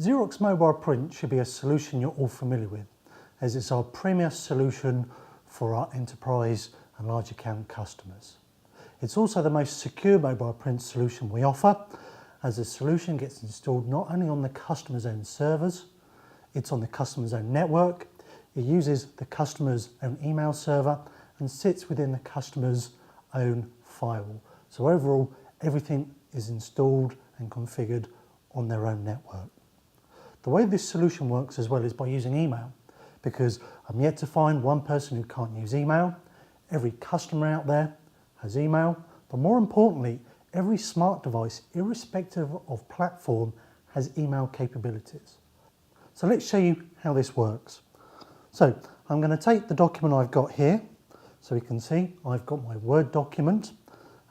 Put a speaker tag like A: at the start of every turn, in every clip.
A: Xerox Mobile Print should be a solution you're all familiar with, as it's our premier solution for our enterprise and large account customers. It's also the most secure mobile print solution we offer, as the solution gets installed not only on the customer's own servers, it's on the customer's own network, it uses the customer's own email server and sits within the customer's own firewall. So overall, everything is installed and configured on their own network. The way this solution works as well is by using email, because I'm yet to find one person who can't use email. Every customer out there has email, but more importantly, every smart device, irrespective of platform, has email capabilities. So let's show you how this works. So I'm going to take the document I've got here, so we can see I've got my Word document,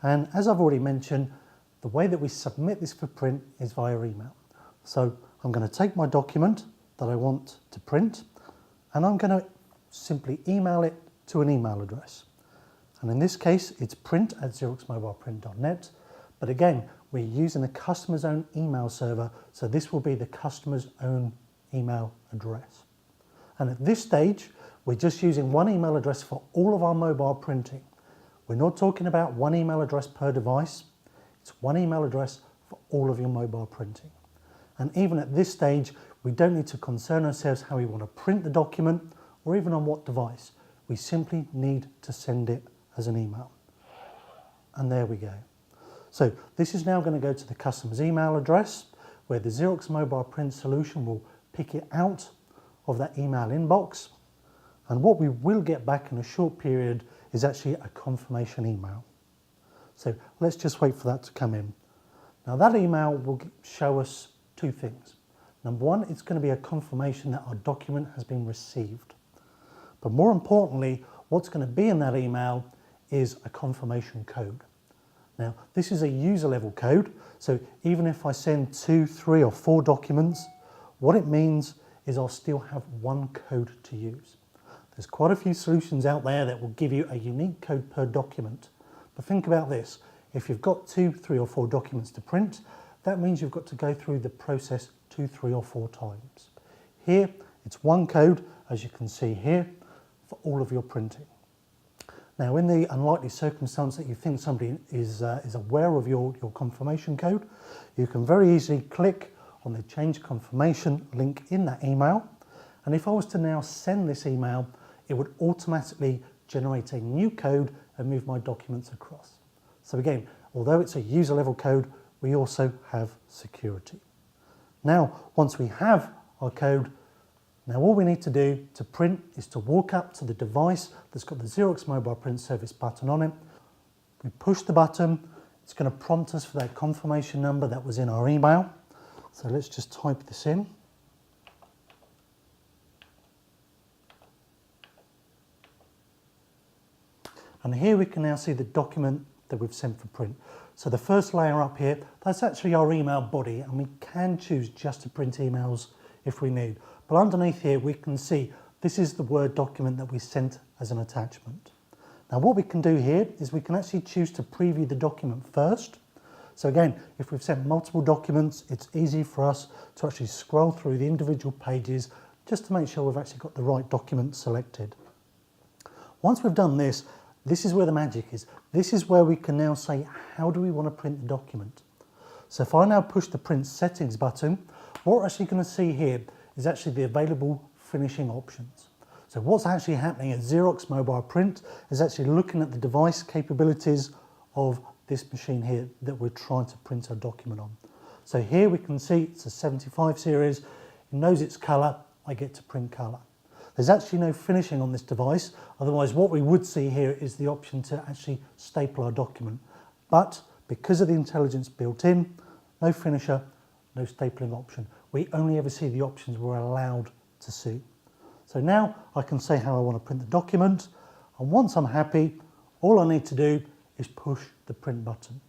A: and as I've already mentioned, the way that we submit this for print is via email. So I'm going to take my document that I want to print, and I'm going to simply email it to an email address. And in this case, it's print@xeroxmobileprint.net. But again, we're using the customer's own email server, so this will be the customer's own email address. And at this stage, we're just using one email address for all of our mobile printing. We're not talking about one email address per device. It's one email address for all of your mobile printing. And even at this stage, we don't need to concern ourselves how we want to print the document or even on what device. We simply need to send it as an email. And there we go. So this is now going to go to the customer's email address, where the Xerox Mobile Print solution will pick it out of that email inbox. And what we will get back in a short period is actually a confirmation email. So let's just wait for that to come in. Now that email will show us two things. Number one, it's going to be a confirmation that our document has been received. But more importantly, what's going to be in that email is a confirmation code. Now, this is a user level code, so even if I send 2, 3 or 4 documents, what it means is I'll still have one code to use. There's quite a few solutions out there that will give you a unique code per document. But think about this, if you've got 2, 3 or 4 documents to print, that means you've got to go through the process 2, 3 or 4 times. Here, it's one code, as you can see here, for all of your printing. Now, in the unlikely circumstance that you think somebody is aware of your confirmation code, you can very easily click on the change confirmation link in that email. And if I was to now send this email, it would automatically generate a new code and move my documents across. So again, although it's a user level code, we also have security. Now, once we have our code, now all we need to do to print is to walk up to the device that's got the Xerox Mobile Print Service button on it. We push the button, it's going to prompt us for that confirmation number that was in our email. So let's just type this in. And here we can now see the document that we've sent for print. So the first layer up here, that's actually our email body, and we can choose just to print emails if we need. But underneath here we can see this is the Word document that we sent as an attachment. Now what we can do here is we can actually choose to preview the document first. So again, if we've sent multiple documents, it's easy for us to actually scroll through the individual pages just to make sure we've actually got the right document selected. Once we've done this, this is where the magic is. This is where we can now say, how do we want to print the document? So if I now push the print settings button, what we're actually going to see here is actually the available finishing options. So what's actually happening at Xerox Mobile Print is actually looking at the device capabilities of this machine here that we're trying to print our document on. So here we can see it's a 75 series, it knows its colour, I get to print colour. There's actually no finishing on this device, otherwise what we would see here is the option to actually staple our document. But because of the intelligence built in, no finisher, no stapling option. We only ever see the options we're allowed to see. So now I can say how I want to print the document, and once I'm happy, all I need to do is push the print button.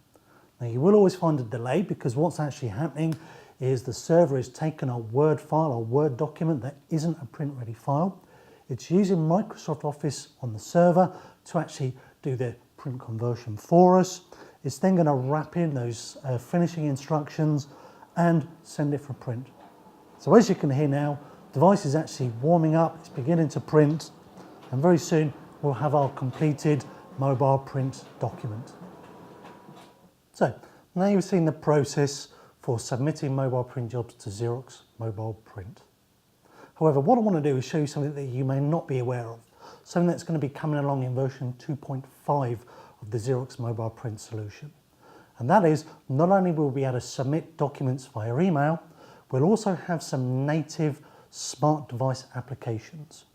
A: Now you will always find a delay, because what's actually happening is the server has taken a Word file, a Word document that isn't a print ready file. It's using Microsoft Office on the server to actually do the print conversion for us. It's then going to wrap in those finishing instructions and send it for print. So as you can hear now, the device is actually warming up, it's beginning to print, and very soon we'll have our completed mobile print document. So now you've seen the process for submitting mobile print jobs to Xerox Mobile Print. However, what I want to do is show you something that you may not be aware of, something that's going to be coming along in version 2.5 of the Xerox Mobile Print solution. And that is, not only will we be able to submit documents via email, we'll also have some native smart device applications.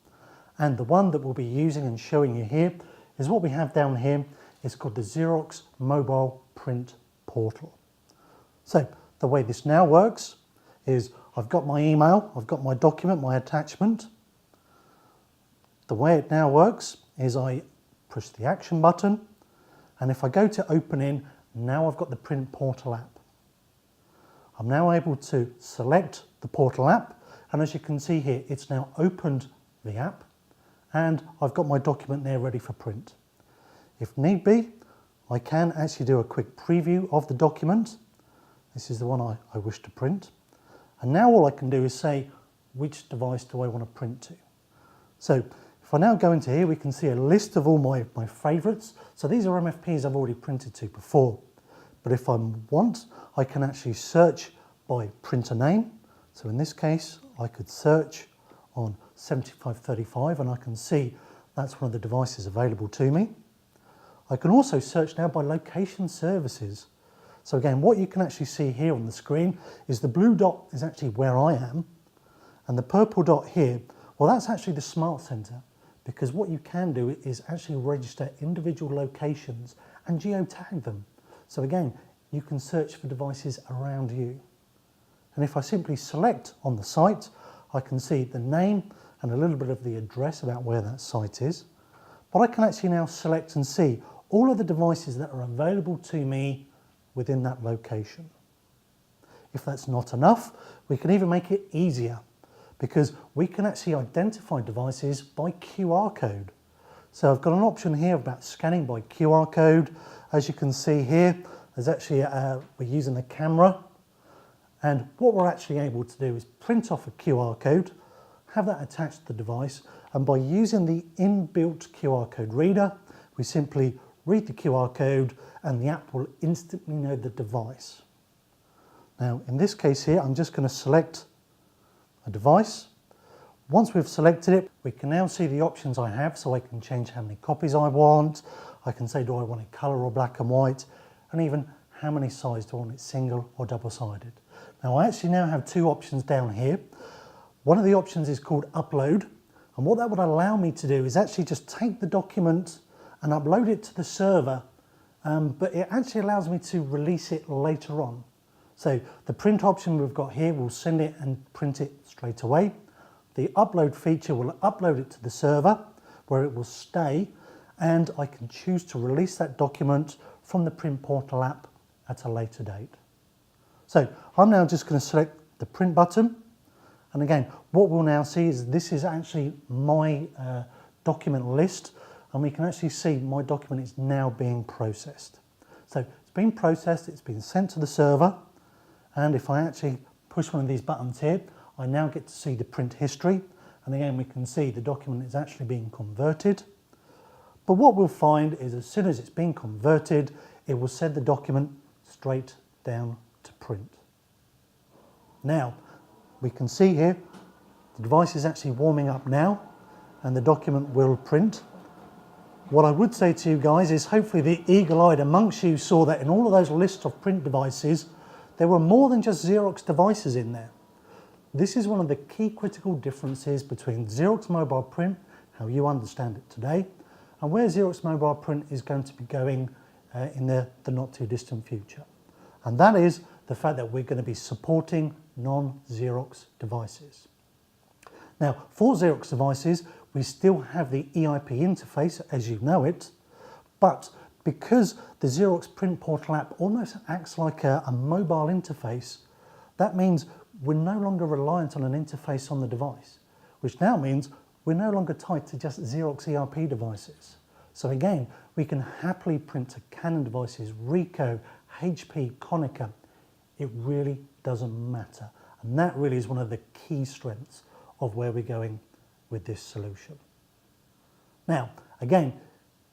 A: And the one that we'll be using and showing you here is what we have down here. It's called the Xerox Mobile Print Portal. So the way this now works is I've got my email, I've got my document, my attachment. The way it now works is I push the action button, and if I go to open in, now I've got the Print Portal app. I'm now able to select the Portal app, and as you can see here, it's now opened the app, and I've got my document there ready for print. If need be, I can actually do a quick preview of the document. This is the one I wish to print. And now all I can do is say, which device do I want to print to? So if I now go into here, we can see a list of all my favourites. So these are MFPs I've already printed to before. But if I want, I can actually search by printer name. So in this case, I could search on 7535 and I can see that's one of the devices available to me. I can also search now by location services. So again, what you can actually see here on the screen is the blue dot is actually where I am, and the purple dot here, well, that's actually the Smart Center, because what you can do is actually register individual locations and geotag them. So again, you can search for devices around you. And if I simply select on the site, I can see the name and a little bit of the address about where that site is. But I can actually now select and see all of the devices that are available to me within that location. If that's not enough, we can even make it easier, because we can actually identify devices by QR code. So I've got an option here about scanning by QR code. As you can see here, there's actually we're using the camera, and what we're actually able to do is print off a QR code, have that attached to the device, and by using the inbuilt QR code reader, we simply read the QR code and the app will instantly know the device. Now in this case here, I'm just going to select a device. Once we've selected it, we can now see the options I have, so I can change how many copies I want. I can say, do I want it colour or black and white, and even how many sides do I want it, single or double-sided. Now I actually now have two options down here. One of the options is called upload, and what that would allow me to do is actually just take the document and upload it to the server, but it actually allows me to release it later on. So the print option we've got here will send it and print it straight away. The upload feature will upload it to the server where it will stay, and I can choose to release that document from the Print Portal app at a later date. So I'm now just going to select the print button, and again what we'll now see is this is actually my document list, and we can actually see my document is now being processed. So it's been processed, it's been sent to the server, and if I actually push one of these buttons here, I now get to see the print history, and again we can see the document is actually being converted. But what we'll find is as soon as it's been converted, it will send the document straight down to print. Now we can see here the device is actually warming up now and the document will print. What I would say to you guys is hopefully the eagle-eyed amongst you saw that in all of those lists of print devices, there were more than just Xerox devices in there. This is one of the key critical differences between Xerox Mobile Print, how you understand it today, and where Xerox Mobile Print is going to be going in the not too distant future. And that is the fact that we're going to be supporting non-Xerox devices. Now, for Xerox devices, we still have the EIP interface as you know it, but because the Xerox Print Portal app almost acts like a mobile interface, that means we're no longer reliant on an interface on the device, which now means we're no longer tied to just Xerox ERP devices. So again, we can happily print to Canon devices, Ricoh, HP, Konica. It really doesn't matter. And that really is one of the key strengths of where we're going with this solution. Now, again,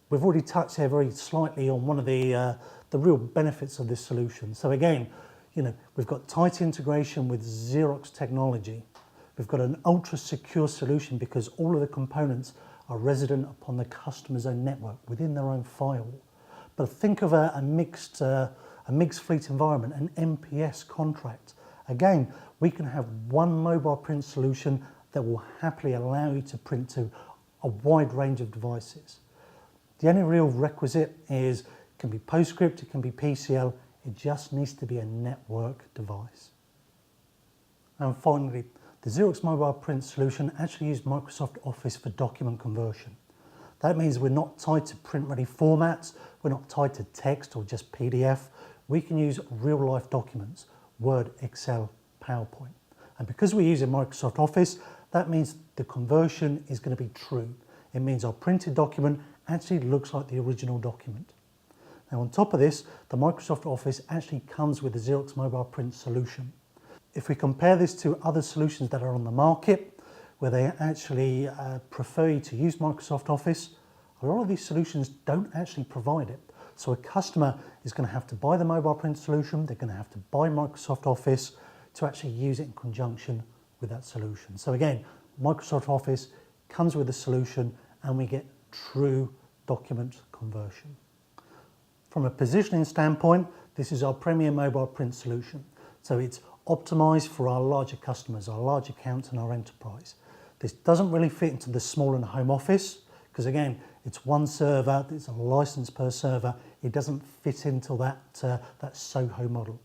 A: we've already touched here very slightly on one of the real benefits of this solution. So again, we've got tight integration with Xerox technology. We've got an ultra secure solution because all of the components are resident upon the customer's own network within their own firewall. But think of a mixed fleet environment, an MPS contract. Again, we can have one mobile print solution that will happily allow you to print to a wide range of devices. The only real requisite is, it can be PostScript, it can be PCL, it just needs to be a network device. And finally, the Xerox mobile print solution actually uses Microsoft Office for document conversion. That means we're not tied to print-ready formats, we're not tied to text or just PDF. We can use real-life documents, Word, Excel, PowerPoint. And because we're using Microsoft Office, that means the conversion is going to be true. It means our printed document actually looks like the original document. Now on top of this, the Microsoft Office actually comes with the Xerox mobile print solution. If we compare this to other solutions that are on the market, where they actually prefer you to use Microsoft Office, a lot of these solutions don't actually provide it. So a customer is going to have to buy the mobile print solution, they're going to have to buy Microsoft Office to actually use it in conjunction with that solution. So again, Microsoft Office comes with a solution and we get true document conversion. From a positioning standpoint, this is our premier mobile print solution. So it's optimized for our larger customers, our large accounts and our enterprise. This doesn't really fit into the small and home office because again, it's one server, it's a license per server. It doesn't fit into that SOHO model.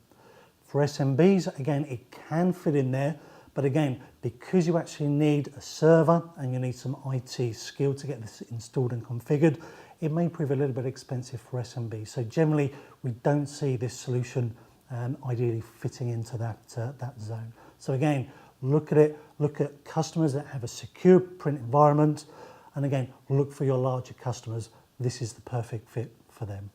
A: For SMBs, again, it can fit in there, but again, because you actually need a server and you need some IT skill to get this installed and configured, it may prove a little bit expensive for SMBs. So generally, we don't see this solution ideally fitting into that zone. So again, look at it, look at customers that have a secure print environment, and again, look for your larger customers. This is the perfect fit for them.